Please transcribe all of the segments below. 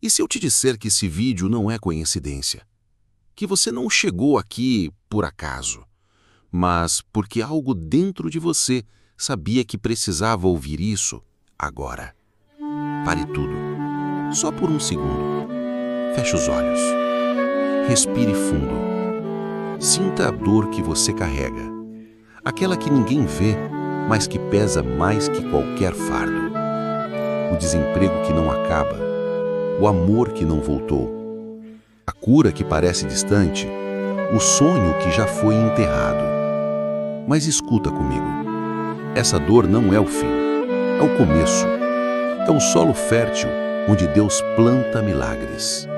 E se eu te disser que esse vídeo não é coincidência? Que você não chegou aqui por acaso, mas porque algo dentro de você sabia que precisava ouvir isso agora. Pare tudo, só por um segundo. Feche os olhos. Respire fundo. Sinta a dor que você carrega. Aquela que ninguém vê, mas que pesa mais que qualquer fardo. O desemprego que não acaba. O amor que não voltou. A cura que parece distante. O sonho que já foi enterrado. Mas escuta comigo. Essa dor não é o fim. É o começo. É um solo fértil onde Deus planta milagres.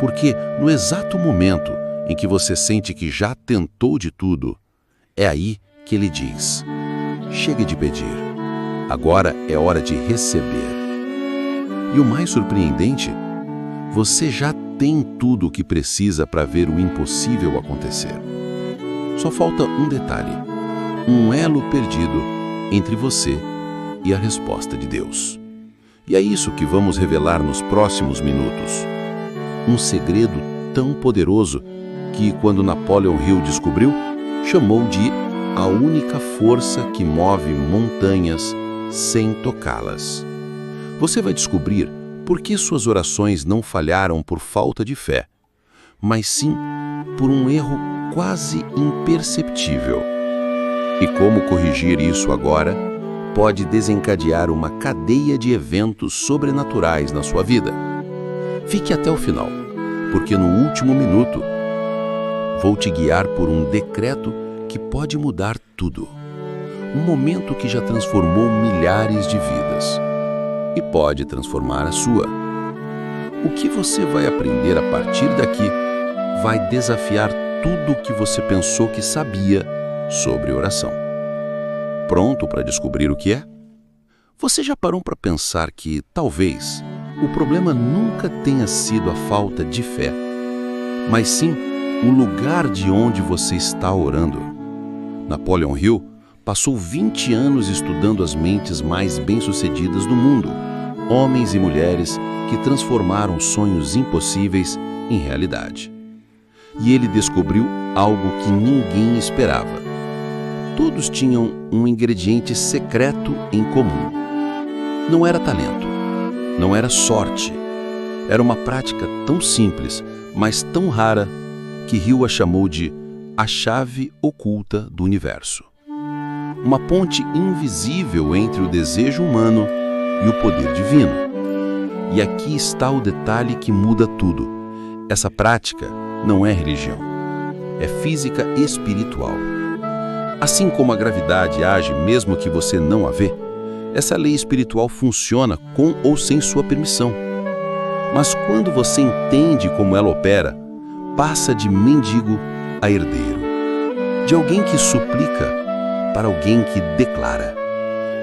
Porque no exato momento em que você sente que já tentou de tudo, é aí que Ele diz: chega de pedir, agora é hora de receber. E o mais surpreendente, você já tem tudo o que precisa para ver o impossível acontecer. Só falta um detalhe, um elo perdido entre você e a resposta de Deus. E é isso que vamos revelar nos próximos minutos. Um segredo tão poderoso que, quando Napoleon Hill descobriu, chamou de a única força que move montanhas sem tocá-las. Você vai descobrir por que suas orações não falharam por falta de fé, mas sim por um erro quase imperceptível. E como corrigir isso agora pode desencadear uma cadeia de eventos sobrenaturais na sua vida. Fique até o final, porque no último minuto vou te guiar por um decreto que pode mudar tudo. Um momento que já transformou milhares de vidas e pode transformar a sua. O que você vai aprender a partir daqui vai desafiar tudo o que você pensou que sabia sobre oração. Pronto para descobrir o que é? Você já parou para pensar que, talvez, o problema nunca tenha sido a falta de fé, mas sim o lugar de onde você está orando? Napoleon Hill passou 20 anos estudando as mentes mais bem-sucedidas do mundo, homens e mulheres que transformaram sonhos impossíveis em realidade. E ele descobriu algo que ninguém esperava. Todos tinham um ingrediente secreto em comum. Não era talento, não era sorte. Era uma prática tão simples, mas tão rara, que Hill a chamou de a chave oculta do universo. Uma ponte invisível entre o desejo humano e o poder divino. E aqui está o detalhe que muda tudo. Essa prática não é religião, é física espiritual. Assim como a gravidade age mesmo que você não a vê, essa lei espiritual funciona com ou sem sua permissão. Mas quando você entende como ela opera, passa de mendigo a herdeiro, de alguém que suplica para alguém que declara.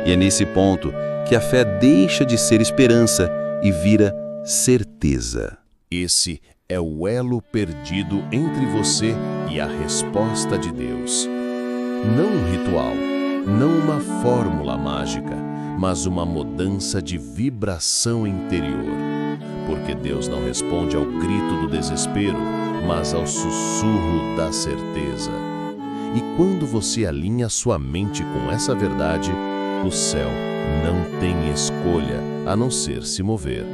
E é nesse ponto que a fé deixa de ser esperança e vira certeza. Esse é o elo perdido entre você e a resposta de Deus. Não um ritual, não uma fórmula mágica, mas uma mudança de vibração interior. Porque Deus não responde ao grito do desespero, mas ao sussurro da certeza. E quando você alinha sua mente com essa verdade, o céu não tem escolha a não ser se mover.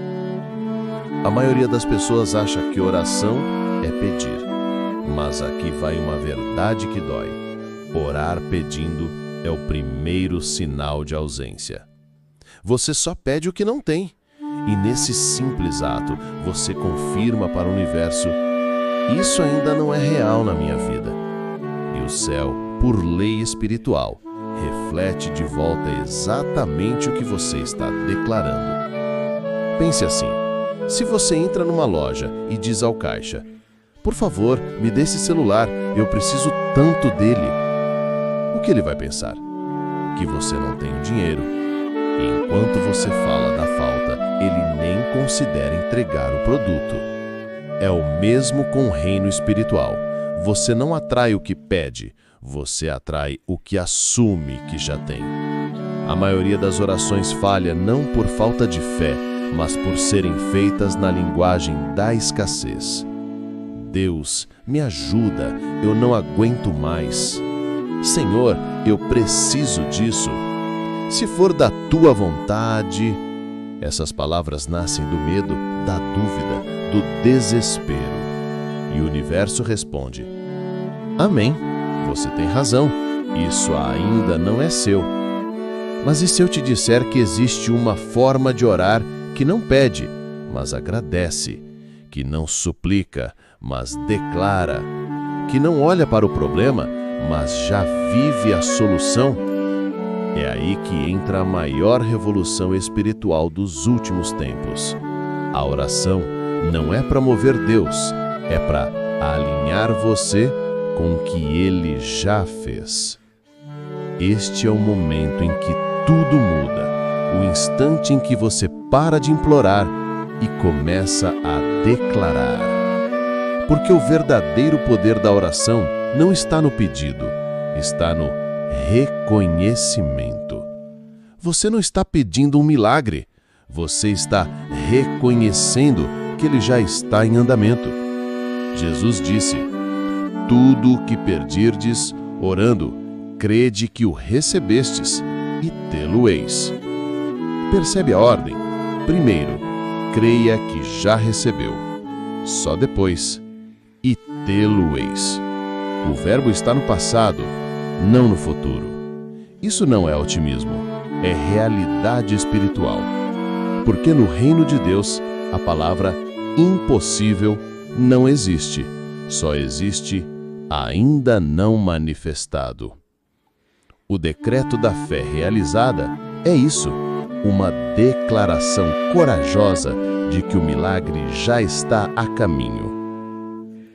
A maioria das pessoas acha que oração é pedir, mas aqui vai uma verdade que dói. Orar pedindo é o primeiro sinal de ausência. Você só pede o que não tem. E nesse simples ato, você confirma para o universo: isso ainda não é real na minha vida. E o céu, por lei espiritual, reflete de volta exatamente o que você está declarando. Pense assim: se você entra numa loja e diz ao caixa: por favor, me dê esse celular, eu preciso tanto dele. O que ele vai pensar? Que você não tem o dinheiro. E enquanto você fala da falta, ele nem considera entregar o produto. É o mesmo com o reino espiritual. Você não atrai o que pede, você atrai o que assume que já tem. A maioria das orações falha não por falta de fé, mas por serem feitas na linguagem da escassez. Deus, me ajuda, eu não aguento mais. Senhor, eu preciso disso. Se for da tua vontade. Essas palavras nascem do medo, da dúvida, do desespero. E o universo responde: Amém, você tem razão, isso ainda não é seu. Mas e se eu te disser que existe uma forma de orar que não pede, mas agradece, que não suplica, mas declara, que não olha para o problema, mas já vive a solução? É aí que entra a maior revolução espiritual dos últimos tempos. A oração não é para mover Deus, é para alinhar você com o que Ele já fez. Este é o momento em que tudo muda, o instante em que você para de implorar e começa a declarar. Porque o verdadeiro poder da oração não está no pedido, está no reconhecimento. Você não está pedindo um milagre, você está reconhecendo que ele já está em andamento. Jesus disse: Tudo o que pedirdes, orando, crede que o recebestes e tê-lo-eis. Percebe a ordem? Primeiro, creia que já recebeu. Só depois, e tê-lo-eis. O verbo está no passado, não no futuro. Isso não é otimismo, é realidade espiritual. Porque no reino de Deus, a palavra impossível não existe. Só existe ainda não manifestado. O decreto da fé realizada é isso, uma declaração corajosa de que o milagre já está a caminho.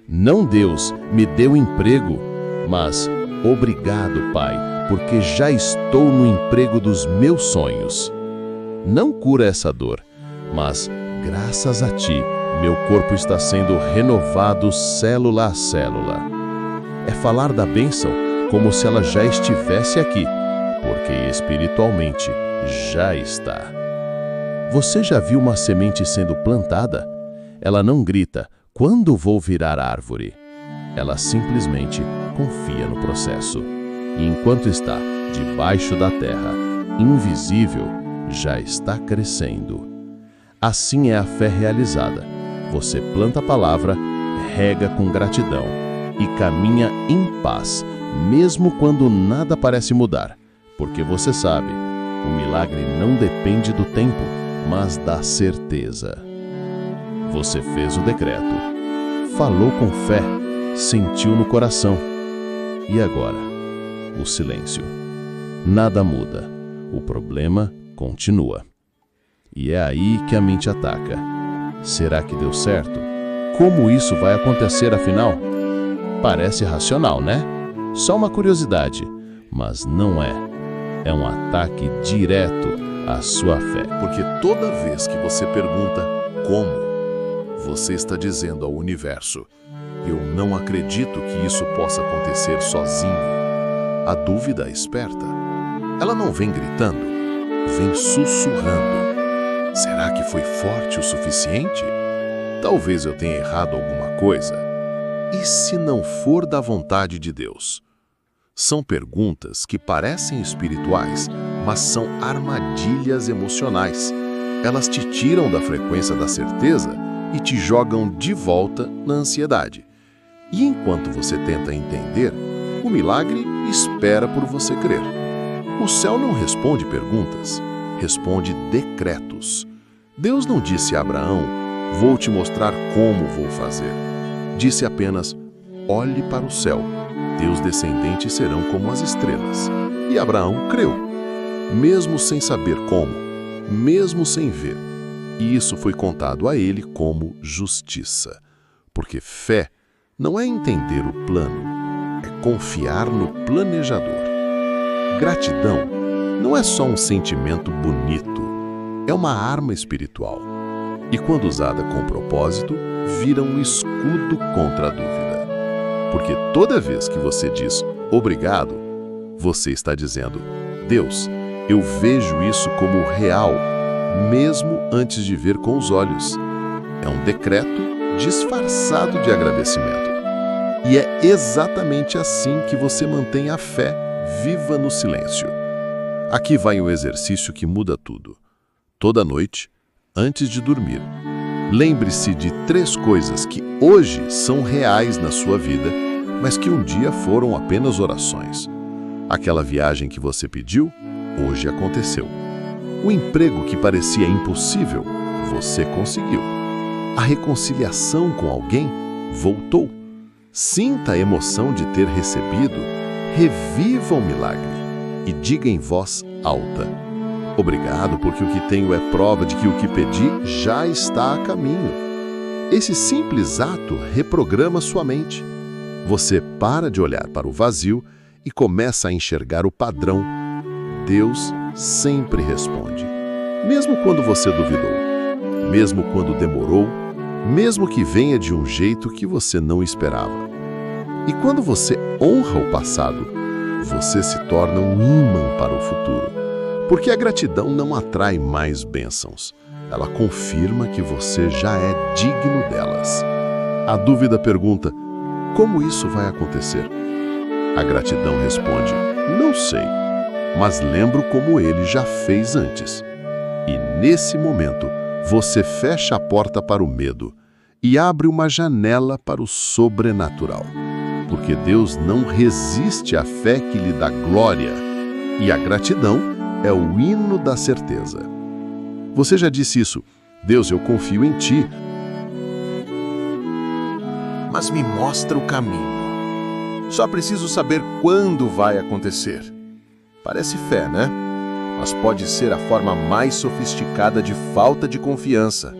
Não Deus me deu emprego, mas obrigado, Pai, porque já estou no emprego dos meus sonhos. Não cura essa dor, mas graças a Ti, meu corpo está sendo renovado célula a célula. É falar da bênção como se ela já estivesse aqui, porque espiritualmente já está. Você já viu uma semente sendo plantada? Ela não grita: quando vou virar árvore? Ela simplesmente confia no processo. E enquanto está debaixo da terra, invisível, já está crescendo. Assim é a fé realizada. Você planta a palavra, rega com gratidão e caminha em paz, mesmo quando nada parece mudar, porque você sabe, o milagre não depende do tempo, mas da certeza. Você fez o decreto, falou com fé, sentiu no coração. E agora? O silêncio. Nada muda. O problema continua. E é aí que a mente ataca. Será que deu certo? Como isso vai acontecer afinal? Parece racional, né? Só uma curiosidade, mas não é. É um ataque direto à sua fé. Porque toda vez que você pergunta como, você está dizendo ao universo: eu não acredito que isso possa acontecer sozinho. A dúvida é esperta. Ela não vem gritando, vem sussurrando. Será que foi forte o suficiente? Talvez eu tenha errado alguma coisa. E se não for da vontade de Deus? São perguntas que parecem espirituais, mas são armadilhas emocionais. Elas te tiram da frequência da certeza e te jogam de volta na ansiedade. E enquanto você tenta entender, o milagre espera por você crer. O céu não responde perguntas, responde decretos. Deus não disse a Abraão: vou te mostrar como vou fazer. Disse apenas: olhe para o céu, teus descendentes serão como as estrelas. E Abraão creu, mesmo sem saber como, mesmo sem ver. E isso foi contado a ele como justiça. Porque fé não é entender o plano, é confiar no planejador. Gratidão não é só um sentimento bonito, é uma arma espiritual. E quando usada com propósito, vira um escudo contra a dúvida. Porque toda vez que você diz obrigado, você está dizendo: Deus, eu vejo isso como real, mesmo antes de ver com os olhos. É um decreto disfarçado de agradecimento. E é exatamente assim que você mantém a fé viva no silêncio. Aqui vai um exercício que muda tudo. Toda noite, antes de dormir, lembre-se de 3 coisas que hoje são reais na sua vida, mas que um dia foram apenas orações. Aquela viagem que você pediu, hoje aconteceu. O emprego que parecia impossível, você conseguiu. A reconciliação com alguém voltou. Sinta a emoção de ter recebido, reviva o milagre e diga em voz alta: obrigado, porque o que tenho é prova de que o que pedi já está a caminho. Esse simples ato reprograma sua mente. Você para de olhar para o vazio e começa a enxergar o padrão. Deus sempre responde, mesmo quando você duvidou, mesmo quando demorou, mesmo que venha de um jeito que você não esperava. E quando você honra o passado, você se torna um ímã para o futuro. Porque a gratidão não atrai mais bênçãos. Ela confirma que você já é digno delas. A dúvida pergunta: como isso vai acontecer? A gratidão responde: não sei, mas lembro como ele já fez antes. E nesse momento, você fecha a porta para o medo e abre uma janela para o sobrenatural. Porque Deus não resiste à fé que lhe dá glória, e a gratidão é o hino da certeza. Você já disse isso: Deus, eu confio em Ti, mas me mostra o caminho. Só preciso saber quando vai acontecer. Parece fé, né? Mas pode ser a forma mais sofisticada de falta de confiança.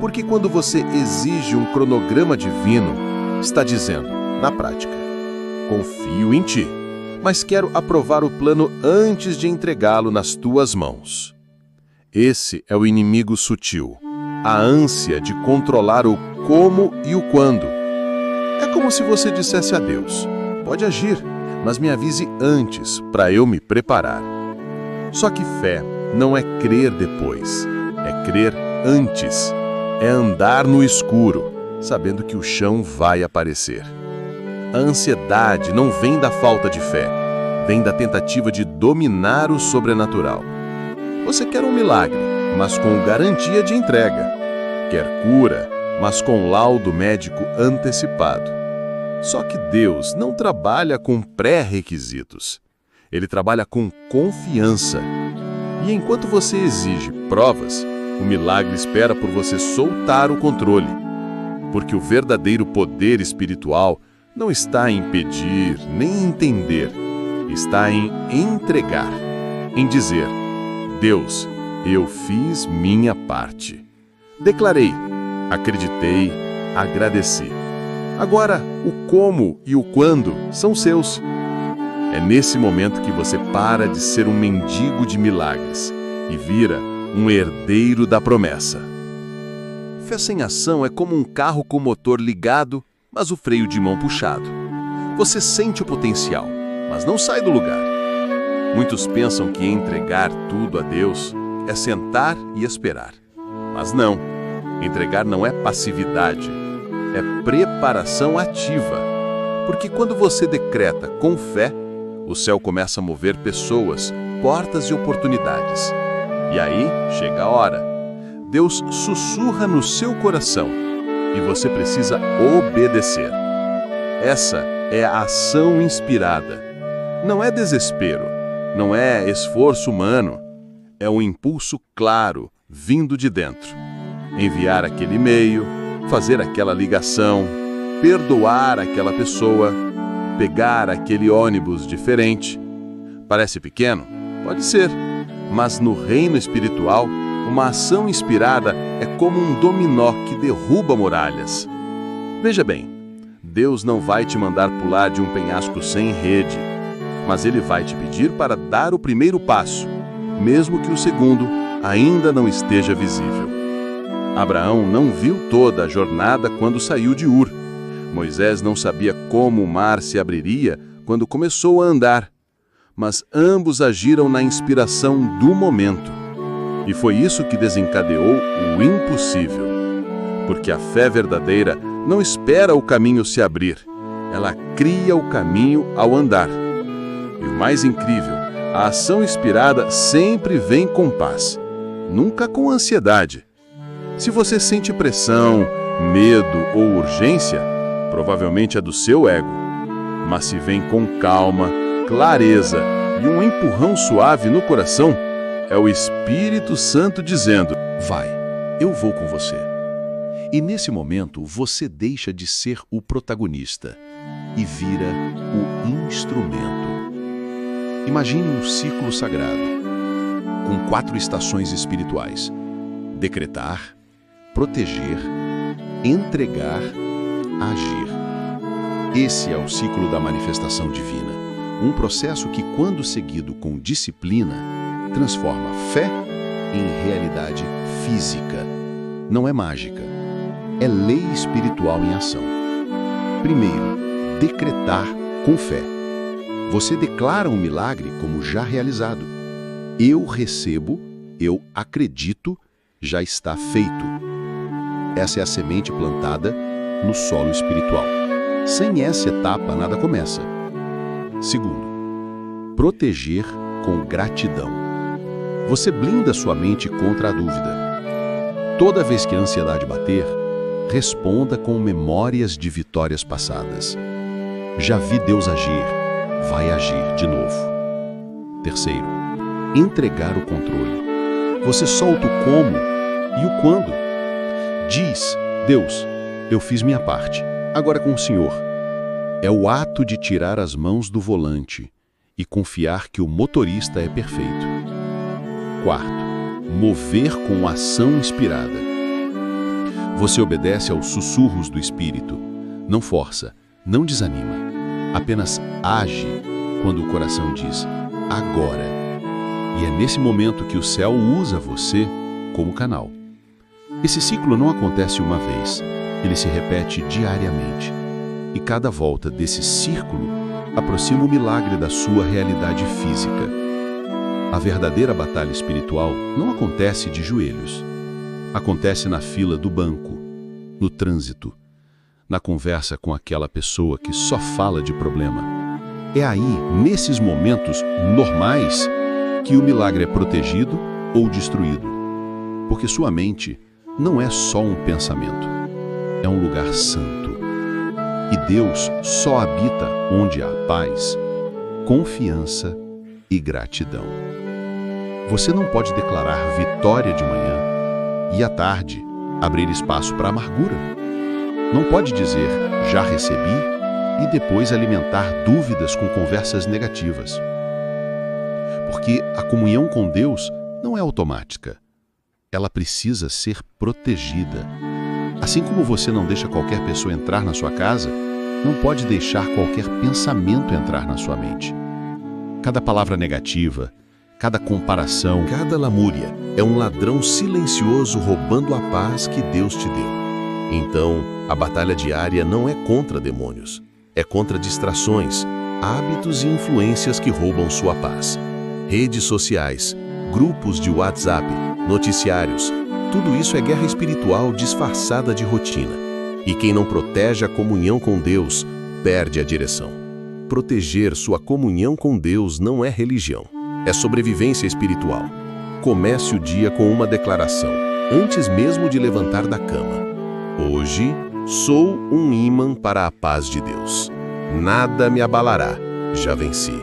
Porque quando você exige um cronograma divino, está dizendo, na prática: confio em Ti, mas quero aprovar o plano antes de entregá-lo nas Tuas mãos. Esse é o inimigo sutil, a ânsia de controlar o como e o quando. É como se você dissesse a Deus: pode agir, mas me avise antes para eu me preparar. Só que fé não é crer depois, é crer antes. É andar no escuro, sabendo que o chão vai aparecer. A ansiedade não vem da falta de fé, vem da tentativa de dominar o sobrenatural. Você quer um milagre, mas com garantia de entrega. Quer cura, mas com laudo médico antecipado. Só que Deus não trabalha com pré-requisitos. Ele trabalha com confiança. E enquanto você exige provas, o milagre espera por você soltar o controle. Porque o verdadeiro poder espiritual não está em pedir nem entender. Está em entregar, em dizer: Deus, eu fiz minha parte. Declarei, acreditei, agradeci. Agora, o como e o quando são seus. É nesse momento que você para de ser um mendigo de milagres e vira um herdeiro da promessa. Fé sem ação é como um carro com o motor ligado, mas o freio de mão puxado. Você sente o potencial, mas não sai do lugar. Muitos pensam que entregar tudo a Deus é sentar e esperar. Mas não, entregar não é passividade, é preparação ativa. Porque quando você decreta com fé, o céu começa a mover pessoas, portas e oportunidades. E aí chega a hora. Deus sussurra no seu coração e você precisa obedecer. Essa é a ação inspirada. Não é desespero, não é esforço humano. É um impulso claro, vindo de dentro. Enviar aquele e-mail, fazer aquela ligação, perdoar aquela pessoa, pegar aquele ônibus diferente. Parece pequeno? Pode ser. Mas no reino espiritual, uma ação inspirada é como um dominó que derruba muralhas. Veja bem, Deus não vai te mandar pular de um penhasco sem rede, mas Ele vai te pedir para dar o primeiro passo, mesmo que o segundo ainda não esteja visível. Abraão não viu toda a jornada quando saiu de Ur. Moisés não sabia como o mar se abriria quando começou a andar. Mas ambos agiram na inspiração do momento. E foi isso que desencadeou o impossível. Porque a fé verdadeira não espera o caminho se abrir, ela cria o caminho ao andar. E o mais incrível, a ação inspirada sempre vem com paz, nunca com ansiedade. Se você sente pressão, medo ou urgência, provavelmente é do seu ego. Mas se vem com calma, clareza e um empurrão suave no coração, é o Espírito Santo dizendo: vai, eu vou com você. E nesse momento, você deixa de ser o protagonista e vira o instrumento. Imagine um ciclo sagrado, com 4 estações espirituais: decretar, proteger, entregar, agir. Esse é o ciclo da manifestação divina, um processo que, quando seguido com disciplina, transforma fé em realidade física. Não é mágica, é lei espiritual em ação. Primeiro, decretar com fé. Você declara um milagre como já realizado. Eu recebo, eu acredito, já está feito. Essa é a semente plantada no solo espiritual. Sem essa etapa, nada começa. Segundo, proteger com gratidão. Você blinda sua mente contra a dúvida. Toda vez que a ansiedade bater, responda com memórias de vitórias passadas. Já vi Deus agir, vai agir de novo. Terceiro, entregar o controle. Você solta o como e o quando. Diz: Deus, eu fiz minha parte, agora com o Senhor. É o ato de tirar as mãos do volante e confiar que o motorista é perfeito. Quarto, mover com ação inspirada. Você obedece aos sussurros do Espírito. Não força, não desanima. Apenas age quando o coração diz: agora. E é nesse momento que o céu usa você como canal. Esse ciclo não acontece uma vez, ele se repete diariamente. E cada volta desse círculo aproxima o milagre da sua realidade física. A verdadeira batalha espiritual não acontece de joelhos. Acontece na fila do banco, no trânsito, na conversa com aquela pessoa que só fala de problema. É aí, nesses momentos normais, que o milagre é protegido ou destruído. Porque sua mente não é só um pensamento, é um lugar santo. E Deus só habita onde há paz, confiança e gratidão. Você não pode declarar vitória de manhã e à tarde abrir espaço para amargura. Não pode dizer já recebi e depois alimentar dúvidas com conversas negativas. Porque a comunhão com Deus não é automática. Ela precisa ser protegida. Assim como você não deixa qualquer pessoa entrar na sua casa, não pode deixar qualquer pensamento entrar na sua mente. Cada palavra negativa, cada comparação, cada lamúria é um ladrão silencioso roubando a paz que Deus te deu. Então, a batalha diária não é contra demônios, é contra distrações, hábitos e influências que roubam sua paz. Redes sociais, grupos de WhatsApp, noticiários, tudo isso é guerra espiritual disfarçada de rotina. E quem não protege a comunhão com Deus, perde a direção. Proteger sua comunhão com Deus não é religião, é sobrevivência espiritual. Comece o dia com uma declaração, antes mesmo de levantar da cama. Hoje, sou um ímã para a paz de Deus. Nada me abalará, já venci.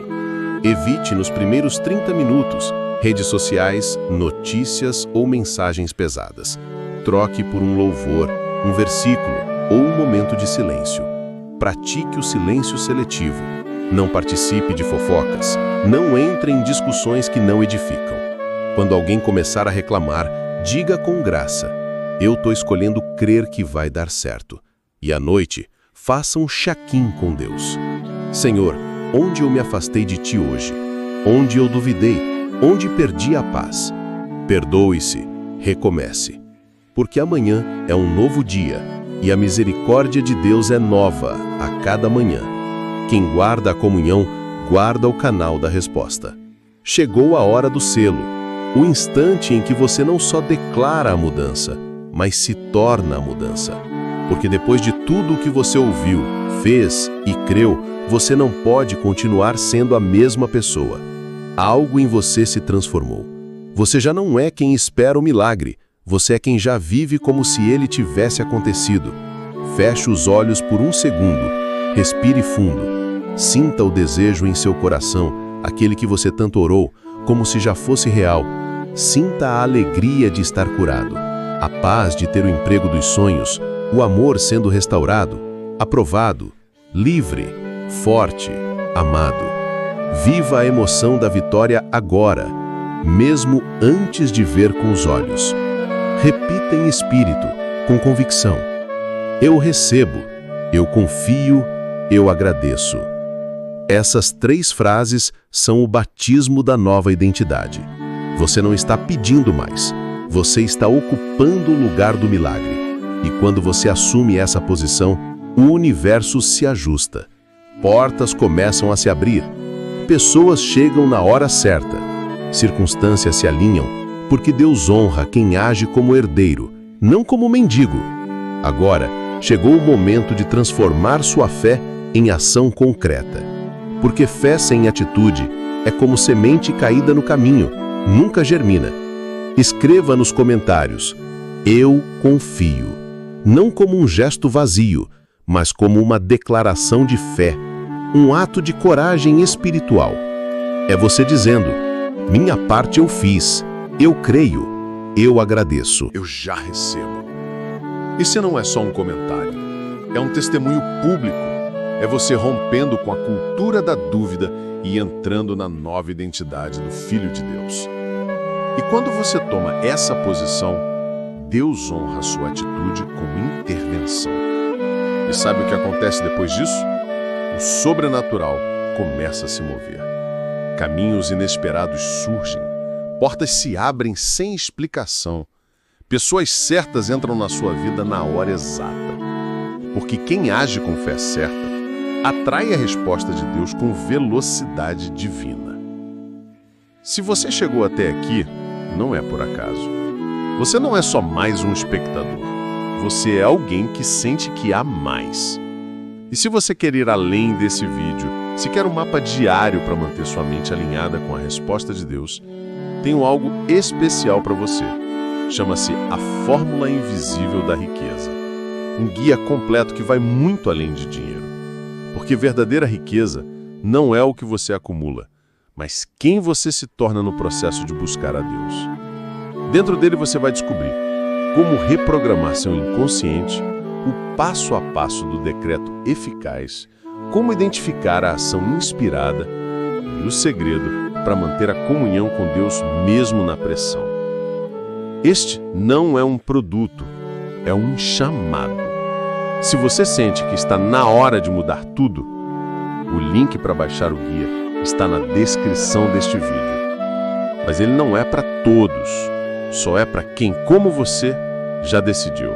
Evite nos primeiros 30 minutos redes sociais, notícias ou mensagens pesadas. Troque por um louvor, um versículo ou um momento de silêncio. Pratique o silêncio seletivo. Não participe de fofocas. Não entre em discussões que não edificam. Quando alguém começar a reclamar, diga com graça: eu estou escolhendo crer que vai dar certo. E à noite, faça um check-in com Deus. Senhor, onde eu me afastei de Ti hoje? Onde eu duvidei? Onde perdi a paz? Perdoe-se, recomece. Porque amanhã é um novo dia e a misericórdia de Deus é nova a cada manhã. Quem guarda a comunhão, guarda o canal da resposta. Chegou a hora do selo. O instante em que você não só declara a mudança, mas se torna a mudança. Porque depois de tudo o que você ouviu, fez e creu, você não pode continuar sendo a mesma pessoa. Algo em você se transformou. Você já não é quem espera o milagre, você é quem já vive como se ele tivesse acontecido. Feche os olhos por um segundo, respire fundo, sinta o desejo em seu coração, aquele que você tanto orou, como se já fosse real. Sinta a alegria de estar curado, a paz de ter o emprego dos sonhos, o amor sendo restaurado, aprovado, livre, forte, amado. Viva a emoção da vitória agora, mesmo antes de ver com os olhos. Repita em espírito, com convicção. Eu recebo, eu confio, eu agradeço. Essas 3 frases são o batismo da nova identidade. Você não está pedindo mais, você está ocupando o lugar do milagre. E quando você assume essa posição, o universo se ajusta. Portas começam a se abrir. Pessoas chegam na hora certa. Circunstâncias se alinham, porque Deus honra quem age como herdeiro, não como mendigo. Agora, chegou o momento de transformar sua fé em ação concreta. Porque fé sem atitude é como semente caída no caminho, nunca germina. Escreva nos comentários: eu confio. Não como um gesto vazio, mas como uma declaração de fé, um ato de coragem espiritual. É você dizendo: minha parte eu fiz, eu creio, eu agradeço. Eu já recebo. Isso não é só um comentário, é um testemunho público. É você rompendo com a cultura da dúvida e entrando na nova identidade do Filho de Deus. E quando você toma essa posição, Deus honra a sua atitude com intervenção. E sabe o que acontece depois disso? O sobrenatural começa a se mover. Caminhos inesperados surgem, portas se abrem sem explicação. Pessoas certas entram na sua vida na hora exata. Porque quem age com fé certa atrai a resposta de Deus com velocidade divina. Se você chegou até aqui, não é por acaso. Você não é só mais um espectador. Você é alguém que sente que há mais. E se você quer ir além desse vídeo, se quer um mapa diário para manter sua mente alinhada com a resposta de Deus, tenho algo especial para você. Chama-se A Fórmula Invisível da Riqueza. Um guia completo que vai muito além de dinheiro. Porque verdadeira riqueza não é o que você acumula, mas quem você se torna no processo de buscar a Deus. Dentro dele você vai descobrir como reprogramar seu inconsciente, o passo a passo do decreto eficaz, como identificar a ação inspirada e o segredo para manter a comunhão com Deus mesmo na pressão. Este não é um produto, é um chamado. Se você sente que está na hora de mudar tudo, o link para baixar o guia está na descrição deste vídeo. Mas ele não é para todos, só é para quem, como você, já decidiu.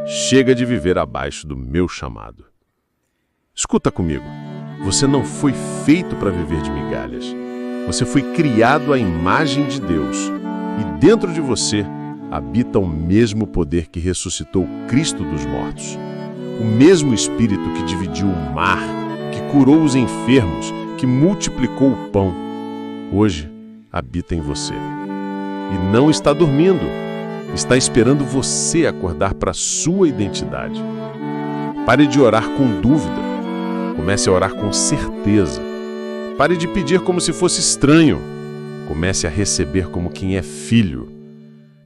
Chega de viver abaixo do meu chamado. Escuta comigo, você não foi feito para viver de migalhas. Você foi criado à imagem de Deus e dentro de você habita o mesmo poder que ressuscitou Cristo dos mortos. O mesmo Espírito que dividiu o mar, que curou os enfermos, que multiplicou o pão, hoje habita em você. E não está dormindo, está esperando você acordar para a sua identidade. Pare de orar com dúvida, comece a orar com certeza. Pare de pedir como se fosse estranho, comece a receber como quem é filho.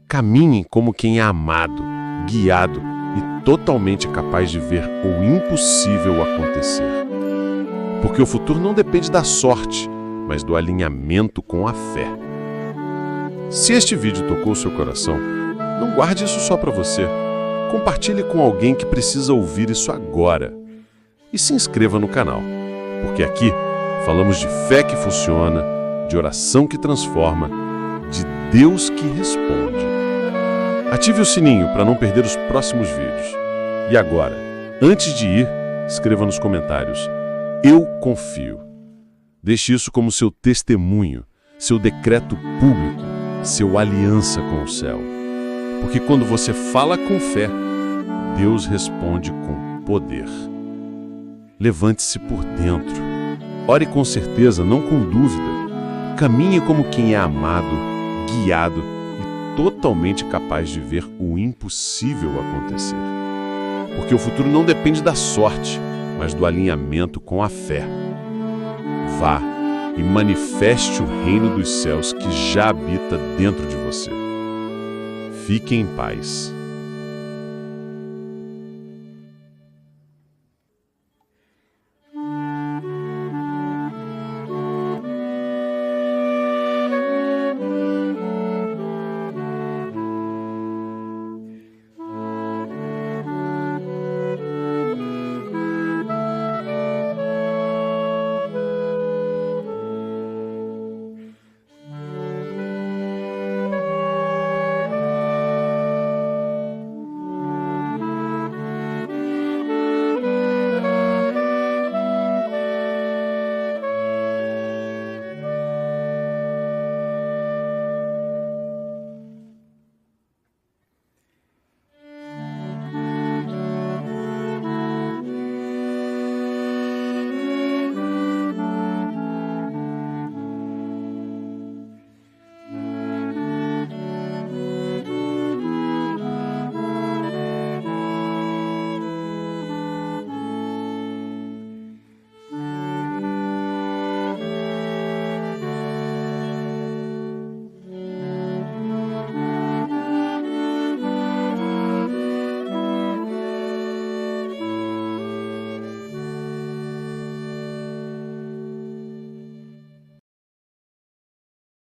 Caminhe como quem é amado, guiado e totalmente capaz de ver o impossível acontecer. Porque o futuro não depende da sorte, mas do alinhamento com a fé. Se este vídeo tocou seu coração, não guarde isso só para você. Compartilhe com alguém que precisa ouvir isso agora. E se inscreva no canal, porque aqui falamos de fé que funciona, de oração que transforma, de Deus que responde. Ative o sininho para não perder os próximos vídeos. E agora, antes de ir, escreva nos comentários: eu confio. Deixe isso como seu testemunho, seu decreto público, seu aliança com o céu. Porque quando você fala com fé, Deus responde com poder. Levante-se por dentro. Ore com certeza, não com dúvida. Caminhe como quem é amado, guiado e totalmente capaz de ver o impossível acontecer. Porque o futuro não depende da sorte, mas do alinhamento com a fé. Vá e manifeste o reino dos céus que já habita dentro de você. Fique em paz.